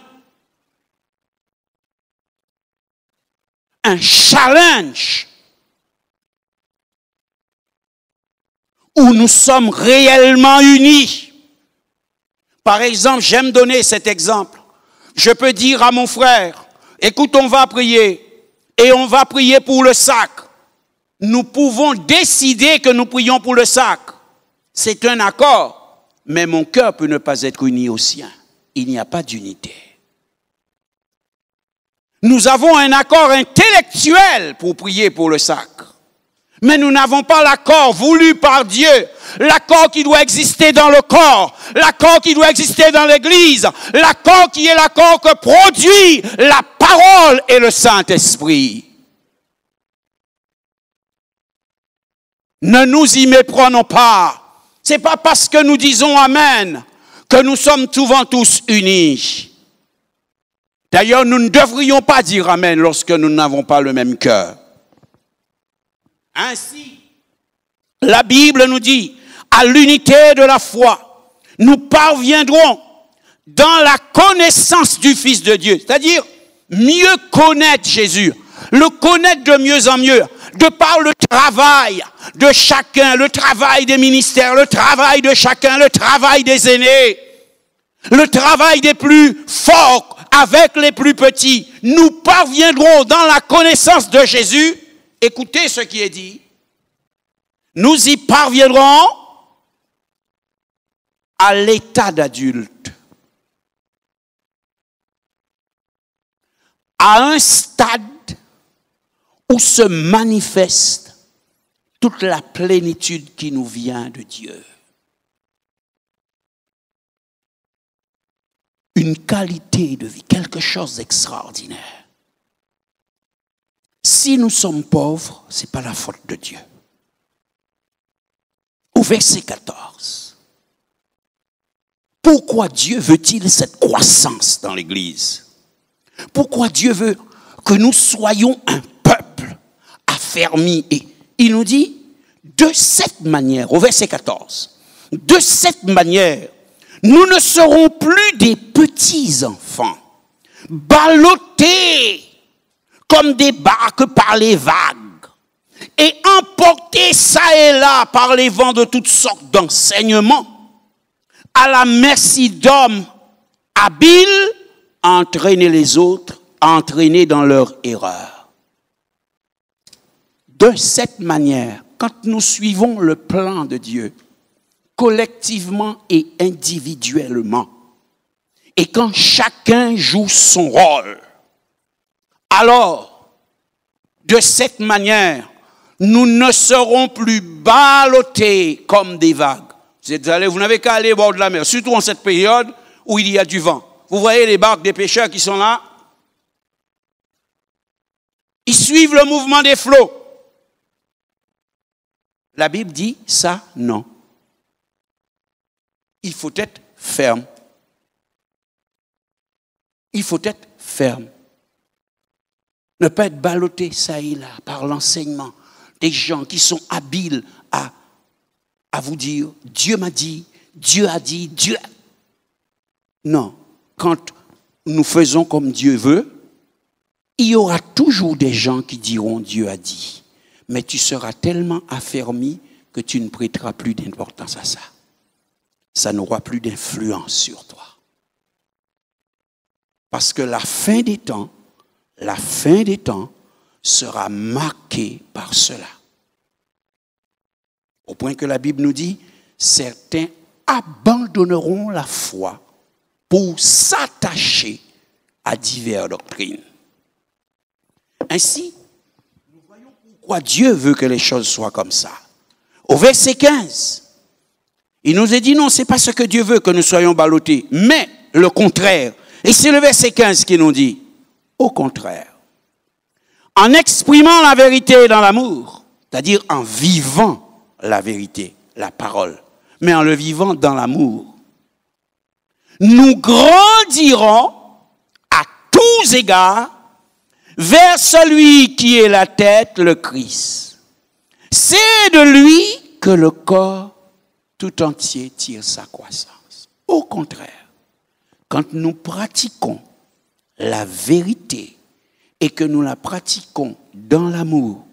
Un challenge où nous sommes réellement unis. Par exemple, j'aime donner cet exemple. Je peux dire à mon frère, écoute, on va prier, et on va prier pour le sac. Nous pouvons décider que nous prions pour le sac. C'est un accord, mais mon cœur peut ne pas être uni au sien. Il n'y a pas d'unité. Nous avons un accord intellectuel pour prier pour le sac. Mais nous n'avons pas l'accord voulu par Dieu, l'accord qui doit exister dans le corps, l'accord qui doit exister dans l'Église, l'accord qui est l'accord que produit la parole et le Saint-Esprit. Ne nous y méprenons pas. Ce n'est pas parce que nous disons Amen que nous sommes souvent tous unis. D'ailleurs, nous ne devrions pas dire Amen lorsque nous n'avons pas le même cœur. Ainsi, la Bible nous dit, à l'unité de la foi, nous parviendrons dans la connaissance du Fils de Dieu. C'est-à-dire, mieux connaître Jésus, le connaître de mieux en mieux, de par le travail de chacun, le travail des ministères, le travail de chacun, le travail des aînés, le travail des plus forts avec les plus petits, nous parviendrons dans la connaissance de Jésus. Écoutez ce qui est dit. Nous y parviendrons à l'état d'adulte, à un stade où se manifeste toute la plénitude qui nous vient de Dieu. Une qualité de vie, quelque chose d'extraordinaire. Si nous sommes pauvres, ce n'est pas la faute de Dieu. Au verset 14, pourquoi Dieu veut-il cette croissance dans l'Église? Pourquoi Dieu veut que nous soyons un peuple affermi? Et il nous dit, de cette manière, au verset 14, de cette manière, nous ne serons plus des petits enfants, ballottés comme des barques par les vagues et emportés ça et là par les vents de toutes sortes d'enseignements, à la merci d'hommes habiles à entraîner les autres, à entraîner dans leur erreur. De cette manière, quand nous suivons le plan de Dieu, collectivement et individuellement, et quand chacun joue son rôle, alors, de cette manière, nous ne serons plus ballottés comme des vagues. Vous n'avez qu'à aller au bord de la mer, surtout en cette période où il y a du vent. Vous voyez les barques des pêcheurs qui sont là? Ils suivent le mouvement des flots. La Bible dit ça, non. Il faut être ferme. Il faut être ferme. Ne pas être ballotté ça et là par l'enseignement des gens qui sont habiles à vous dire Dieu m'a dit, Dieu a dit, Dieu a... Non. Quand nous faisons comme Dieu veut, il y aura toujours des gens qui diront Dieu a dit. Mais tu seras tellement affermi que tu ne prêteras plus d'importance à ça. Ça n'aura plus d'influence sur toi. Parce que la fin des temps sera marquée par cela. Au point que la Bible nous dit, certains abandonneront la foi pour s'attacher à diverses doctrines. Ainsi, nous voyons pourquoi Dieu veut que les choses soient comme ça. Au verset 15, il nous est dit non, ce n'est pas ce que Dieu veut que nous soyons ballottés, mais le contraire. Et c'est le verset 15 qui nous dit, au contraire, en exprimant la vérité dans l'amour, c'est-à-dire en vivant la vérité, la parole, mais en le vivant dans l'amour, nous grandirons à tous égards vers celui qui est la tête, le Christ. C'est de lui que le corps tout entier tire sa croissance. Au contraire, quand nous pratiquons la vérité et que nous la pratiquons dans l'amour,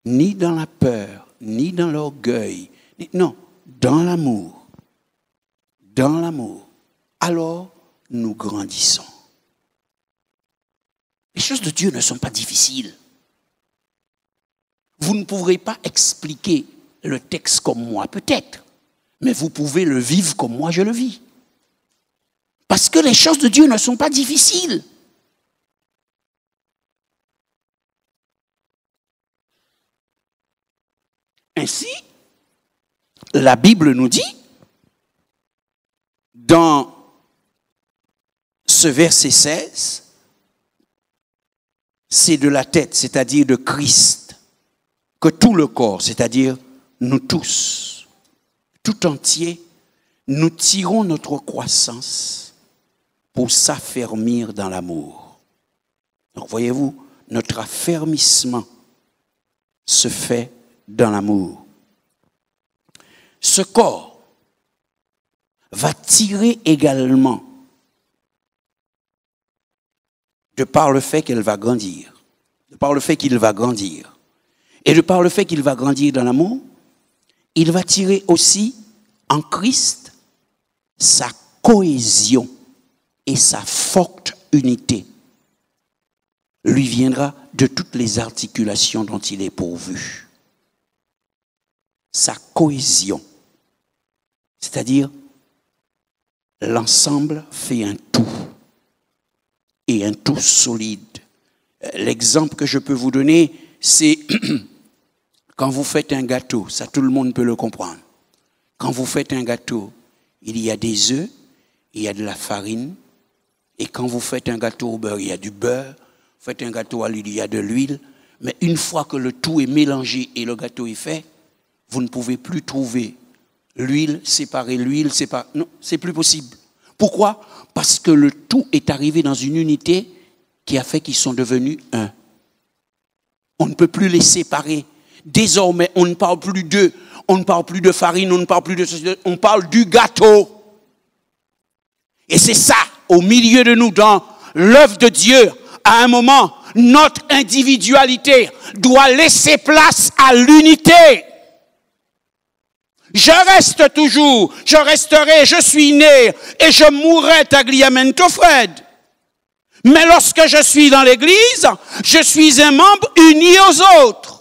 ni dans la peur, ni dans l'orgueil, non, dans l'amour, alors nous grandissons. Les choses de Dieu ne sont pas difficiles. Vous ne pourrez pas expliquer le texte comme moi, peut-être, mais vous pouvez le vivre comme moi je le vis. Parce que les choses de Dieu ne sont pas difficiles. Ainsi, la Bible nous dit, dans ce verset 16, c'est de la tête, c'est-à-dire de Christ, que tout le corps, c'est-à-dire nous tous, tout entier, nous tirons notre croissance pour s'affermir dans l'amour. Donc voyez-vous, notre affermissement se fait dans l'amour. Ce corps va tirer également de par le fait qu'elle va grandir, de par le fait qu'il va grandir. Et de par le fait qu'il va grandir dans l'amour, il va tirer aussi en Christ sa cohésion et sa forte unité. Lui viendra de toutes les articulations dont il est pourvu. Sa cohésion, c'est-à-dire l'ensemble fait un tout, et un tout solide. L'exemple que je peux vous donner, c'est quand vous faites un gâteau, ça tout le monde peut le comprendre. Quand vous faites un gâteau, il y a des œufs, il y a de la farine, et quand vous faites un gâteau au beurre, il y a du beurre, vous faites un gâteau à l'huile, il y a de l'huile, mais une fois que le tout est mélangé et le gâteau est fait, vous ne pouvez plus trouver l'huile séparée, non, c'est plus possible. Pourquoi? Parce que le tout est arrivé dans une unité qui a fait qu'ils sont devenus un. On ne peut plus les séparer. Désormais, on ne parle plus d'eux, on ne parle plus de farine, on ne parle plus de ceci, on parle du gâteau. Et c'est ça, au milieu de nous, dans l'œuvre de Dieu, à un moment, notre individualité doit laisser place à l'unité. Je reste toujours, je resterai, je suis né et je mourrai tagliamento Fred. Mais lorsque je suis dans l'église, je suis un membre uni aux autres.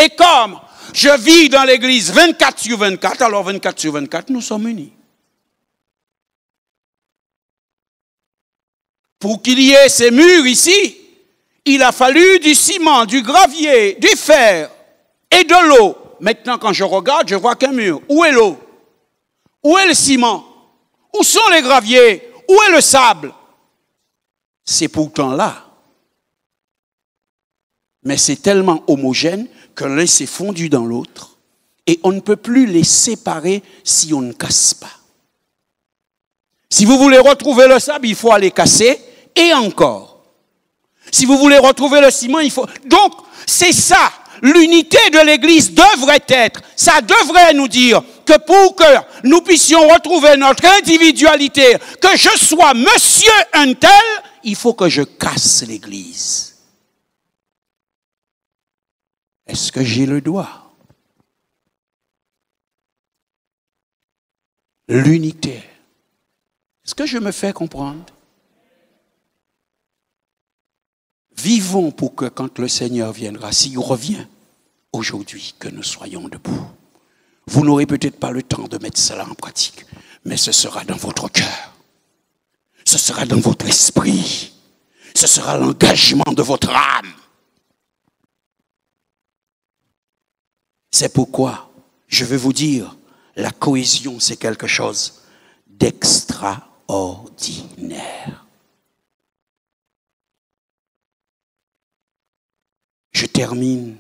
Et comme je vis dans l'église 24 sur 24, alors 24 sur 24, nous sommes unis. Pour qu'il y ait ces murs ici, il a fallu du ciment, du gravier, du fer et de l'eau. Maintenant, quand je regarde, je vois qu'un mur. Où est l'eau? Où est le ciment? Où sont les graviers? Où est le sable? C'est pourtant là. Mais c'est tellement homogène que l'un s'est fondu dans l'autre et on ne peut plus les séparer si on ne casse pas. Si vous voulez retrouver le sable, il faut aller casser et encore. Si vous voulez retrouver le ciment, il faut... Donc, c'est ça. L'unité de l'Église devrait être, ça devrait nous dire que pour que nous puissions retrouver notre individualité, que je sois monsieur un tel, il faut que je casse l'Église. Est-ce que j'ai le doigt? L'unité. Est-ce que je me fais comprendre? Vivons pour que quand le Seigneur viendra, s'il revient aujourd'hui, que nous soyons debout. Vous n'aurez peut-être pas le temps de mettre cela en pratique, mais ce sera dans votre cœur. Ce sera dans votre esprit. Ce sera l'engagement de votre âme. C'est pourquoi je vais vous dire, la cohésion, c'est quelque chose d'extraordinaire. Je termine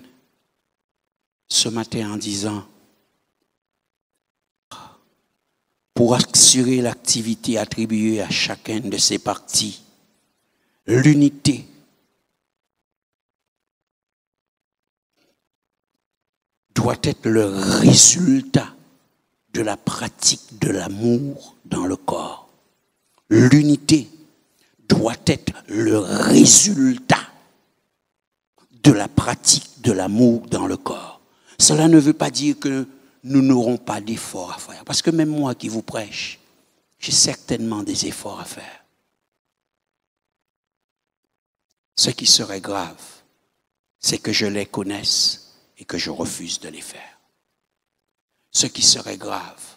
ce matin en disant, pour assurer l'activité attribuée à chacun de ces parties, l'unité doit être le résultat de la pratique de l'amour dans le corps. L'unité doit être le résultat de la pratique de l'amour dans le corps. Cela ne veut pas dire que nous n'aurons pas d'efforts à faire. Parce que même moi qui vous prêche, j'ai certainement des efforts à faire. Ce qui serait grave, c'est que je les connaisse et que je refuse de les faire. Ce qui serait grave,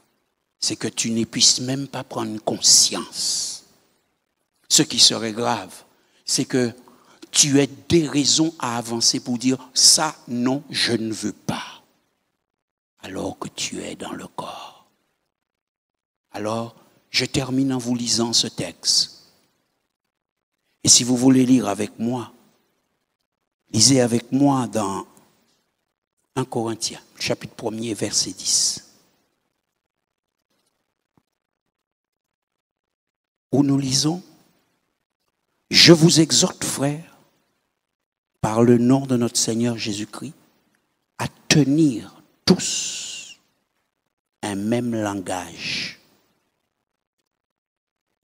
c'est que tu ne puisses même pas prendre conscience. Ce qui serait grave, c'est que tu aies des raisons à avancer pour dire « ça, non, je ne veux pas », alors que tu es dans le corps. Alors, je termine en vous lisant ce texte. Et si vous voulez lire avec moi, lisez avec moi dans 1 Corinthiens, chapitre 1er, verset 10. Où nous lisons « Je vous exhorte, frères, par le nom de notre Seigneur Jésus-Christ, à tenir tous un même langage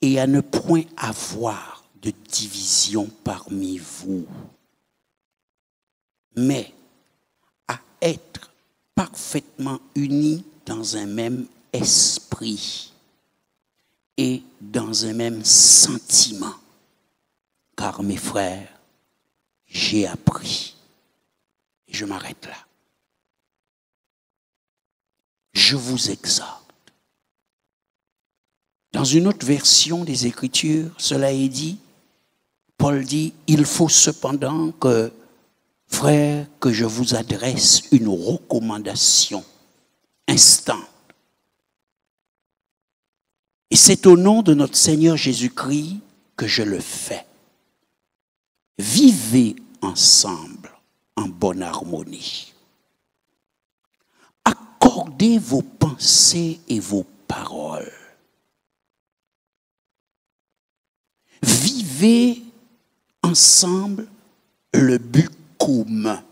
et à ne point avoir de division parmi vous, mais à être parfaitement unis dans un même esprit et dans un même sentiment. Car mes frères, j'ai appris, et je m'arrête là. Je vous exhorte. Dans une autre version des Écritures, cela est dit, Paul dit, il faut cependant que, frères, que je vous adresse une recommandation instante. Et c'est au nom de notre Seigneur Jésus-Christ que je le fais. Vivez ensemble en bonne harmonie. Accordez vos pensées et vos paroles. Vivez ensemble le but commun.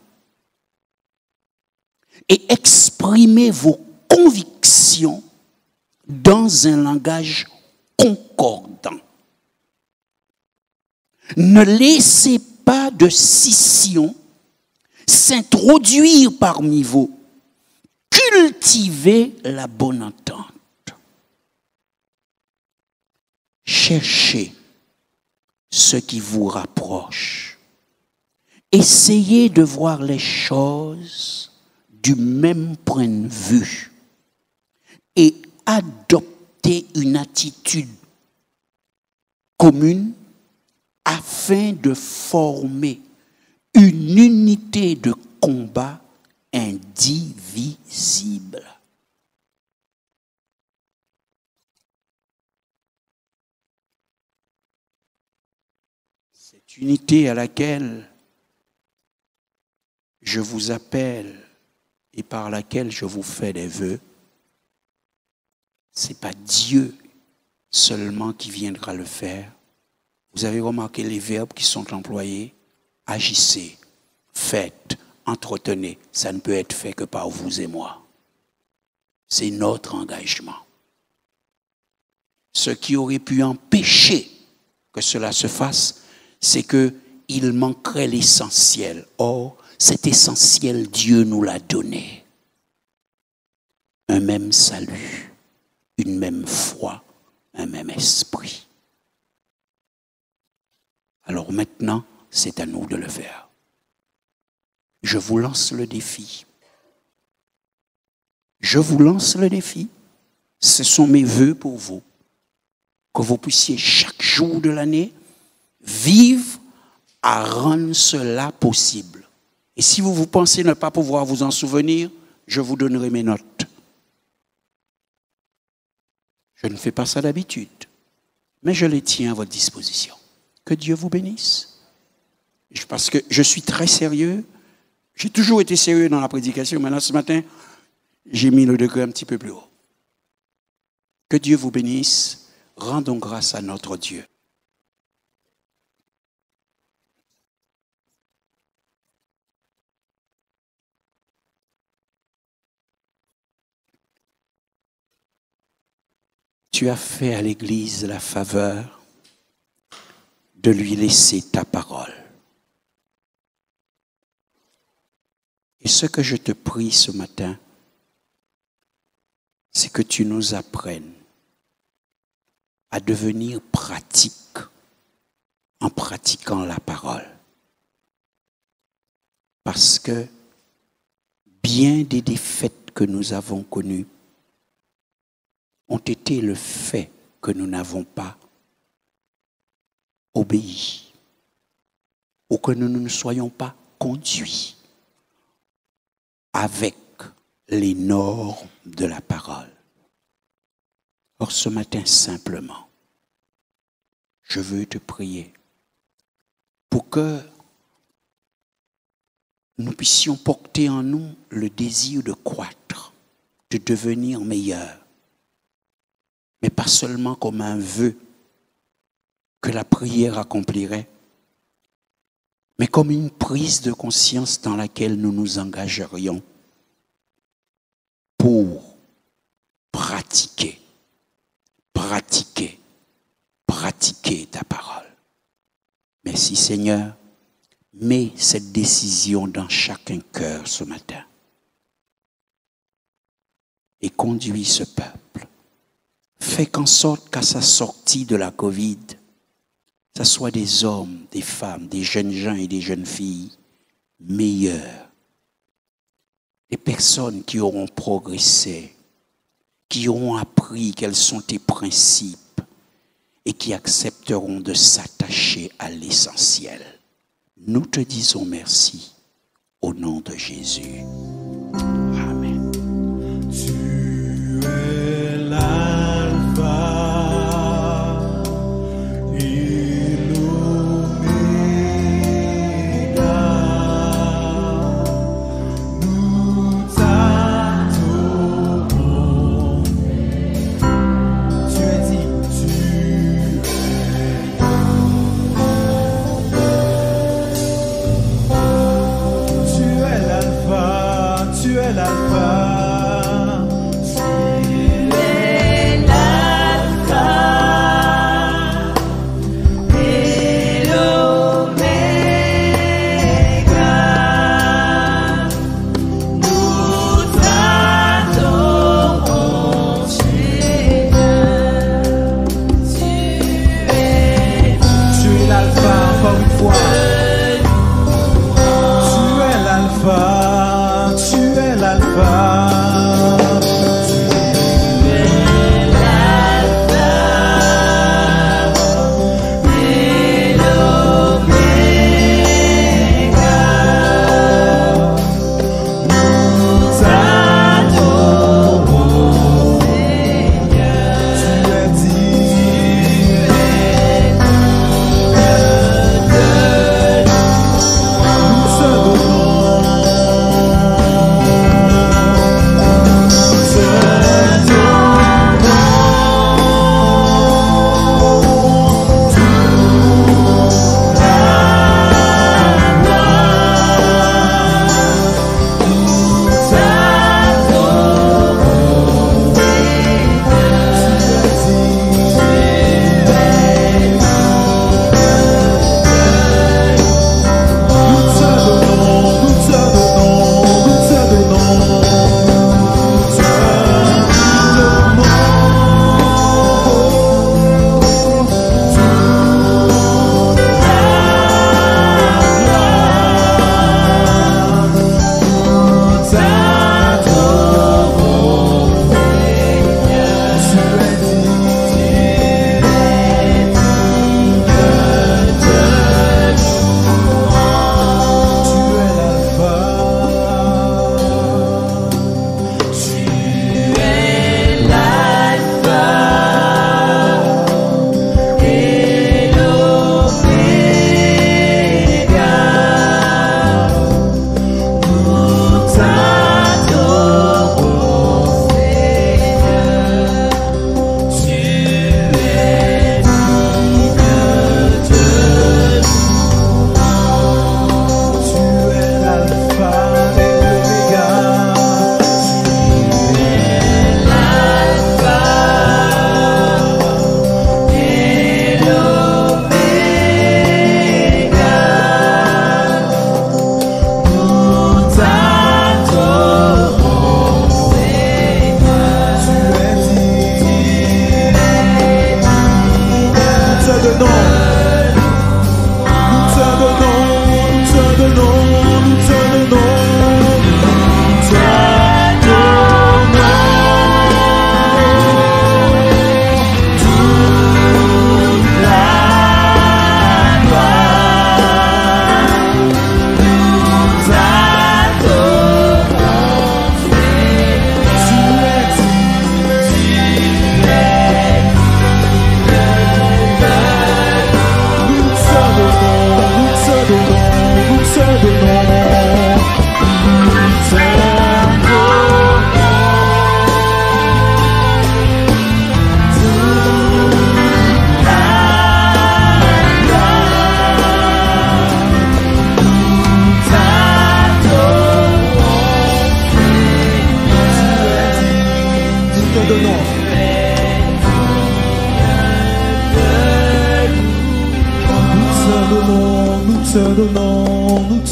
Et exprimez vos convictions dans un langage concordant. Ne laissez pas de scission s'introduire parmi vous. Cultivez la bonne entente. Cherchez ce qui vous rapproche. Essayez de voir les choses du même point de vue et adoptez une attitude commune afin de former une unité de combat indivisible. Cette unité à laquelle je vous appelle et par laquelle je vous fais des vœux, ce n'est pas Dieu seulement qui viendra le faire. Vous avez remarqué les verbes qui sont employés? Agissez, faites, entretenez. Ça ne peut être fait que par vous et moi. C'est notre engagement. Ce qui aurait pu empêcher que cela se fasse, c'est qu'il manquerait l'essentiel. Or, cet essentiel, Dieu nous l'a donné. Un même salut, une même foi, un même esprit. Alors maintenant, c'est à nous de le faire. Je vous lance le défi. Je vous lance le défi. Ce sont mes vœux pour vous. Que vous puissiez chaque jour de l'année vivre à rendre cela possible. Et si vous pensez ne pas pouvoir vous en souvenir, je vous donnerai mes notes. Je ne fais pas ça d'habitude, mais je les tiens à votre disposition. Que Dieu vous bénisse. Parce que je suis très sérieux. J'ai toujours été sérieux dans la prédication. Maintenant, ce matin, j'ai mis le degré un petit peu plus haut. Que Dieu vous bénisse. Rendons grâce à notre Dieu. Tu as fait à l'Église la faveur de lui laisser ta parole. Et ce que je te prie ce matin, c'est que tu nous apprennes à devenir pratiques en pratiquant la parole. Parce que bien des défaites que nous avons connues ont été le fait que nous n'avons pas obéi ou que nous ne nous soyons pas conduits avec les normes de la parole. Or, ce matin, simplement, je veux te prier pour que nous puissions porter en nous le désir de croître, de devenir meilleurs, mais pas seulement comme un vœu que la prière accomplirait, mais comme une prise de conscience dans laquelle nous nous engagerions pour pratiquer ta parole. Merci Seigneur, Mets cette décision dans chacun cœur ce matin. Et conduis ce peuple. Fais qu'en sorte qu'à sa sortie de la Covid, ce soit des hommes, des femmes, des jeunes gens et des jeunes filles meilleurs. Des personnes qui auront progressé, qui auront appris quels sont tes principes et qui accepteront de s'attacher à l'essentiel. Nous te disons merci au nom de Jésus. Amen. Tu es l'alpha et l'oméga. Nous t'adorons. Tu es dit, tu es l'alpha, tu es l'alpha. Tu es l'alpha,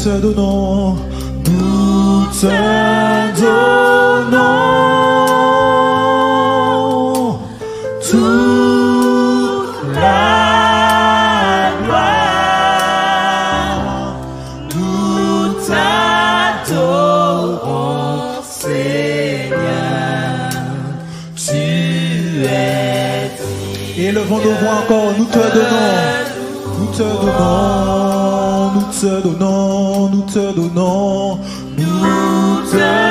te donnons, nous te donnons toute la gloire, nous t'adorons, Seigneur, tu es digne. Élevons nos voix encore, nous te donnons, nous te donnons, nous te donnons, nous te donnons, nous te